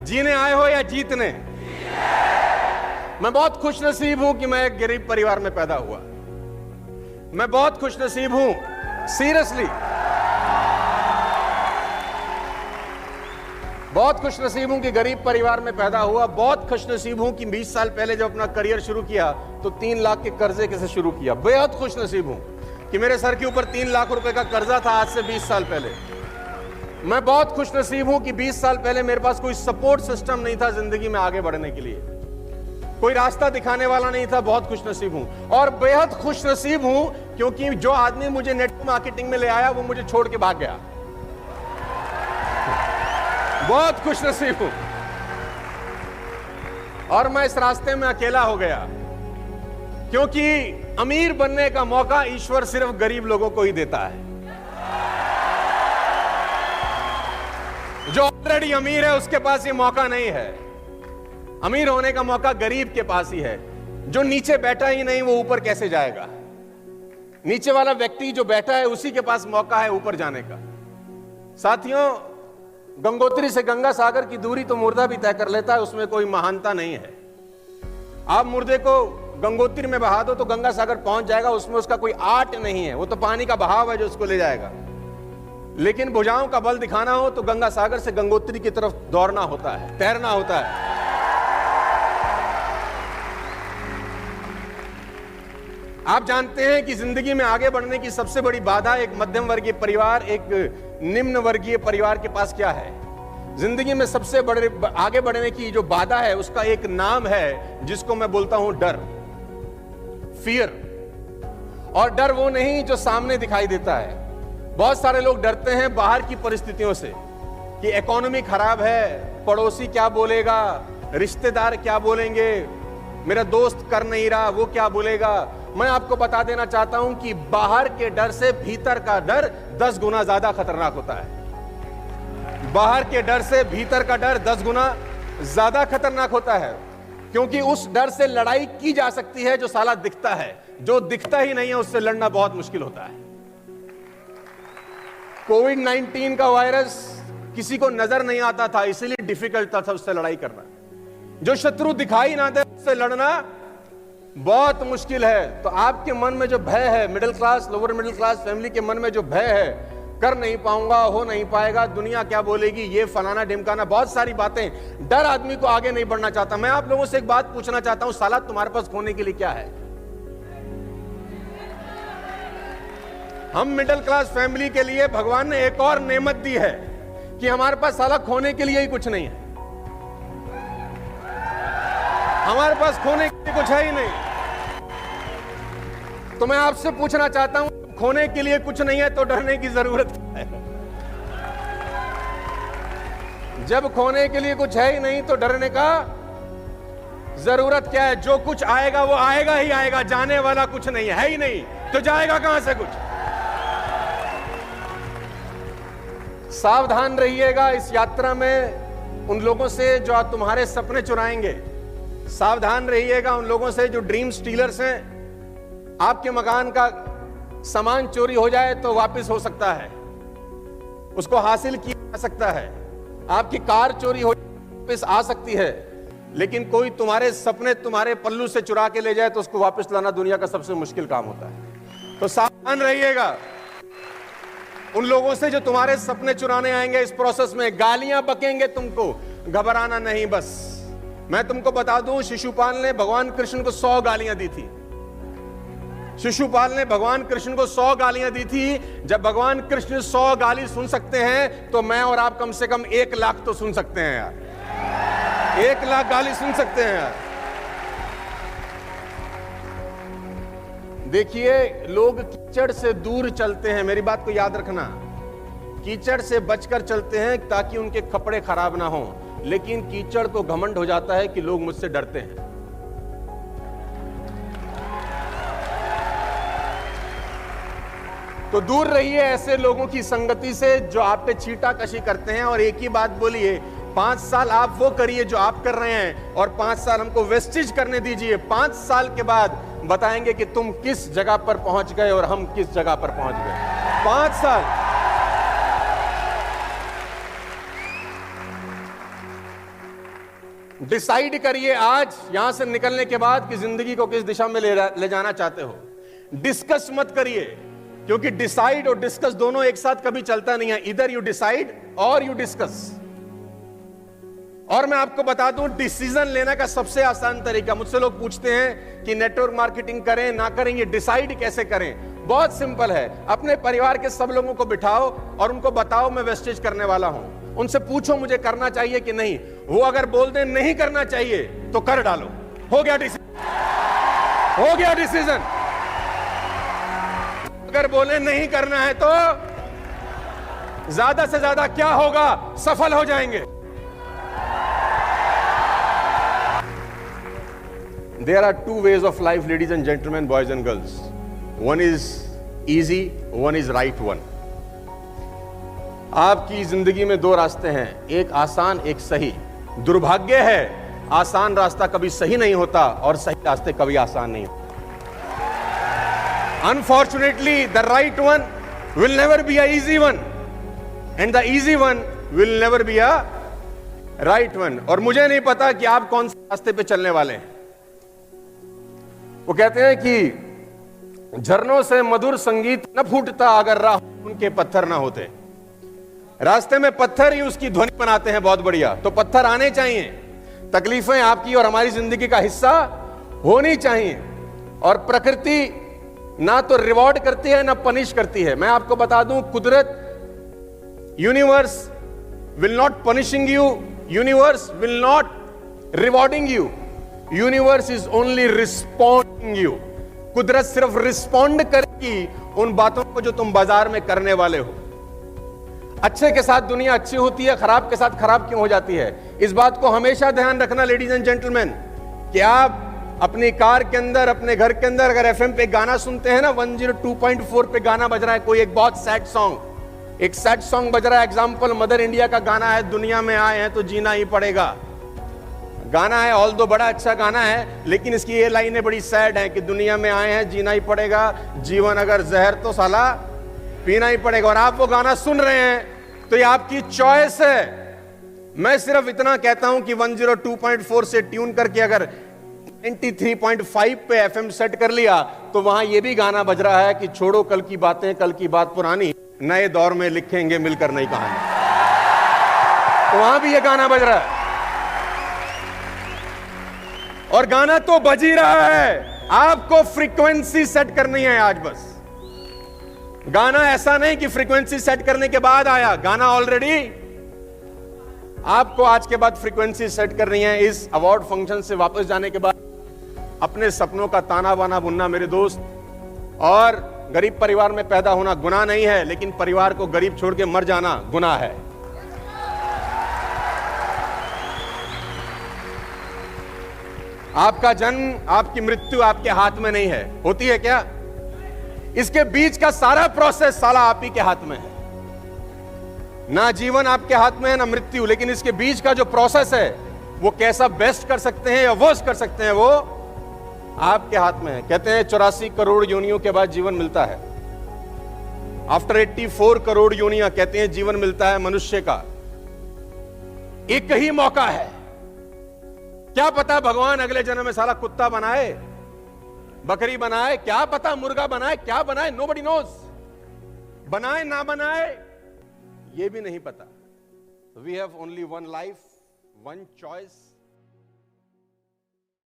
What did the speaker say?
जीने आए हो या जीतने? मैं बहुत खुशनसीब हूं कि मैं एक गरीब परिवार में पैदा हुआ। मैं बहुत खुशनसीब हूं, सीरियसली बहुत खुशनसीब हूं कि गरीब परिवार में पैदा हुआ। बहुत खुशनसीब हूं कि 20 साल पहले जब अपना करियर शुरू किया तो 3 लाख के कर्जे से शुरू किया। बेहद खुशनसीब हूं कि मेरे सर के ऊपर 3 लाख रुपए का कर्जा था आज से 20 साल पहले। मैं बहुत खुशनसीब हूं कि 20 साल पहले मेरे पास कोई सपोर्ट सिस्टम नहीं था जिंदगी में आगे बढ़ने के लिए, कोई रास्ता दिखाने वाला नहीं था। बहुत खुशनसीब हूं और बेहद खुशनसीब हूं क्योंकि जो आदमी मुझे नेटवर्क मार्केटिंग में ले आया वो मुझे छोड़ के भाग गया। बहुत खुशनसीब हूं और मैं इस रास्ते में अकेला हो गया क्योंकि अमीर बनने का मौका ईश्वर सिर्फ गरीब लोगों को ही देता है। जो ऑलरेडी अमीर है उसके पास ये मौका नहीं है। अमीर होने का मौका गरीब के पास ही है। जो नीचे बैठा ही नहीं वो ऊपर कैसे जाएगा? नीचे वाला व्यक्ति जो बैठा है उसी के पास मौका है ऊपर जाने का। साथियों, गंगोत्री से गंगा सागर की दूरी तो मुर्दा भी तय कर लेता है, उसमें कोई महानता नहीं है। आप मुर्दे को गंगोत्री में बहा दो तो गंगा सागर पहुंच जाएगा, उसमें उसका कोई आर्ट नहीं है, वो तो पानी का बहाव है जो उसको ले जाएगा। लेकिन भुजाओं का बल दिखाना हो तो गंगा सागर से गंगोत्री की तरफ दौड़ना होता है, तैरना होता है। आप जानते हैं कि जिंदगी में आगे बढ़ने की सबसे बड़ी बाधा एक मध्यम वर्गीय परिवार, एक निम्न वर्गीय परिवार के पास क्या है? जिंदगी में सबसे बड़े आगे बढ़ने की जो बाधा है उसका एक नाम है जिसको मैं बोलता हूं डर, फियर। और डर वो नहीं जो सामने दिखाई देता है। बहुत सारे लोग डरते हैं बाहर की परिस्थितियों से कि इकोनॉमी खराब है, पड़ोसी क्या बोलेगा, रिश्तेदार क्या बोलेंगे, मेरा दोस्त कर नहीं रहा वो क्या बोलेगा। मैं आपको बता देना चाहता हूं कि बाहर के डर से भीतर का डर 10 गुना ज्यादा खतरनाक होता है। बाहर के डर से भीतर का डर 10 गुना ज्यादा खतरनाक होता है क्योंकि उस डर से लड़ाई की जा सकती है जो साला दिखता है। जो दिखता ही नहीं है उससे लड़ना बहुत मुश्किल होता है। कोविड-19 का वायरस किसी को नजर नहीं आता था, इसीलिए डिफिकल्ट था उससे लड़ाई करना। जो शत्रु दिखाई ना दे उससे लड़ना बहुत मुश्किल है। तो आपके मन में जो भय है, middle class, lower middle class family के मन में जो भय है, कर नहीं पाऊंगा, हो नहीं पाएगा, दुनिया क्या बोलेगी, ये फलाना ढिमकाना, बहुत सारी बातें, डर आदमी को आगे नहीं बढ़ना चाहता। मैं आप लोगों से एक बात पूछना चाहता हूं, साला तुम्हारे पास खोने के लिए क्या है? हम मिडिल क्लास फैमिली के लिए भगवान ने एक और नेमत दी है कि हमारे पास साला खोने के लिए ही कुछ नहीं है। हमारे पास खोने के लिए कुछ है ही नहीं। तो मैं आपसे पूछना चाहता हूं, खोने के लिए कुछ नहीं है तो डरने की जरूरत है? जब खोने के लिए कुछ है ही नहीं तो डरने का जरूरत क्या है? जो कुछ आएगा वो आएगा ही आएगा, जाने वाला कुछ नहीं है ही नहीं, तो जाएगा कहां से कुछ? सावधान रहिएगा इस यात्रा में उन लोगों से जो तुम्हारे सपने चुराएंगे। सावधान रहिएगा उन लोगों से जो ड्रीम स्टीलर्स हैं। आपके मकान का सामान चोरी हो जाए तो वापस हो सकता है, उसको हासिल किया जा सकता है। आपकी कार चोरी हो वापस आ सकती है, लेकिन कोई तुम्हारे सपने तुम्हारे पल्लू से चुरा के ले जाए तो उसको वापस लाना दुनिया का सबसे मुश्किल काम होता है। तो सावधान रहिएगा उन लोगों से जो तुम्हारे सपने चुराने आएंगे। इस प्रोसेस में गालियां बकेंगे तुमको, घबराना नहीं। बस मैं तुमको बता दूं, शिशुपाल ने भगवान कृष्ण को 100 गालियां दी थी। शिशुपाल ने भगवान कृष्ण को 100 गालियां दी थी। जब भगवान कृष्ण 100 गाली सुन सकते हैं तो मैं और आप कम से कम 1 लाख तो सुन सकते हैं यार। 1 लाख गाली सुन सकते हैं यार। देखिए, लोग कीचड़ से दूर चलते हैं, मेरी बात को याद रखना। कीचड़ से बचकर चलते हैं ताकि उनके कपड़े खराब ना हो, लेकिन कीचड़ को घमंड हो जाता है कि लोग मुझसे डरते हैं। तो दूर रहिए ऐसे लोगों की संगति से जो आप पे छींटाकशी करते हैं। और एक ही बात बोलिए, 5 साल आप वो करिए जो आप कर रहे हैं और 5 साल हमको वेस्टेज करने दीजिए। 5 साल के बाद बताएंगे कि तुम किस जगह पर पहुंच गए और हम किस जगह पर पहुंच गए। 5 साल। डिसाइड करिए आज यहां से निकलने के बाद कि जिंदगी को किस दिशा में ले जाना चाहते हो। डिस्कस मत करिए, क्योंकि डिसाइड और डिस्कस दोनों एक साथ कभी चलता नहीं है। इधर यू डिसाइड और यू डिस्कस। और मैं आपको बता दूं, डिसीजन लेने का सबसे आसान तरीका, मुझसे लोग पूछते हैं कि नेटवर्क मार्केटिंग करें ना करें, ये डिसाइड कैसे करें। बहुत सिंपल है, अपने परिवार के सब लोगों को बिठाओ और उनको बताओ मैं वेस्टेज करने वाला हूं। उनसे पूछो मुझे करना चाहिए कि नहीं। वो अगर बोल दे नहीं करना चाहिए तो कर डालो। हो गया डिसीजन, हो गया डिसीजन। अगर बोले नहीं करना है तो ज्यादा से ज्यादा क्या होगा, सफल हो जाएंगे। There are two ways of life, ladies and gentlemen, boys and girls. One is easy, one is right one. आपकी जिंदगी में दो रास्ते हैं, एक आसान एक सही। दुर्भाग्य है आसान रास्ता कभी सही नहीं होता और सही रास्ते कभी आसान नहीं होते। Unfortunately, the right one will never be a easy one, and the easy one will never be a right one. और मुझे नहीं पता कि आप कौन से रास्ते पे चलने वाले हैं। वो कहते हैं कि झरनों से मधुर संगीत न फूटता अगर राह उनके पत्थर ना होते। रास्ते में पत्थर ही उसकी ध्वनि बनाते हैं बहुत बढ़िया। तो पत्थर आने चाहिए, तकलीफें आपकी और हमारी जिंदगी का हिस्सा होनी चाहिए। और प्रकृति ना तो रिवॉर्ड करती है ना पनिश करती है। मैं आपको बता दूं, कुदरत, universe will not punishing you, universe will not rewarding you, universe is only responding you. कुदरत सिर्फ रिस्पॉन्ड करेगी उन बातों को जो तुम बाजार में करने वाले हो। अच्छे के साथ दुनिया अच्छी होती है, खराब के साथ खराब क्यों हो जाती है। इस बात को हमेशा ध्यान रखना लेडीज एंड जेंटलमैन, कि आप अपनी कार के अंदर, अपने घर के अंदर अगर एफएम पे गाना सुनते हैं ना, 102.4 पे गाना बज रहा है, कोई एक बहुत सैड सॉन्ग, एक सैड सॉन्ग बज रहा है, एग्जाम्पल मदर इंडिया का गाना है, दुनिया में आए हैं तो जीना ही पड़ेगा। गाना है, ऑल दो बड़ा अच्छा गाना है, लेकिन इसकी ये लाइनें बड़ी सैड हैं कि दुनिया में आए हैं जीना ही पड़ेगा, जीवन अगर जहर तो साला पीना ही पड़ेगा। और आप वो गाना सुन रहे हैं तो ये आपकी चॉइस है। मैं सिर्फ इतना कहता हूं कि 102.4 से ट्यून करके अगर 93.5 पे एफएम सेट कर लिया तो वहां ये भी गाना बज रहा है कि छोड़ो कल की बातें, कल की बात पुरानी, नए दौर में लिखेंगे मिलकर नई कहानी। तो वहां भी ये गाना बज रहा है और गाना तो बज ही रहा है। आपको फ्रीक्वेंसी सेट करनी है आज बस। गाना ऐसा नहीं कि फ्रीक्वेंसी सेट करने के बाद आया, गाना ऑलरेडी। आपको आज के बाद फ्रीक्वेंसी सेट करनी है। इस अवार्ड फंक्शन से वापस जाने के बाद अपने सपनों का ताना बाना बुनना मेरे दोस्त। और गरीब परिवार में पैदा होना गुनाह नहीं है, लेकिन परिवार को गरीब छोड़ के मर जाना गुनाह है। आपका जन्म, आपकी मृत्यु आपके हाथ में नहीं है। होती है क्या? इसके बीच का सारा प्रोसेस साला आप ही के हाथ में है। ना जीवन आपके हाथ में है ना मृत्यु, लेकिन इसके बीच का जो प्रोसेस है वो कैसा बेस्ट कर सकते हैं या वर्स्ट कर सकते हैं वो आपके हाथ में है। कहते हैं 84 करोड़ योनियों के बाद जीवन मिलता है। आफ्टर 84 करोड़ योनियां कहते हैं जीवन मिलता है मनुष्य का। एक ही मौका है। क्या पता भगवान अगले जन्म में साला कुत्ता बनाए, बकरी बनाए, क्या पता मुर्गा बनाए, क्या बनाए, नोबडी नोज। बनाए ना बनाए ये भी नहीं पता। We have only one life, one choice.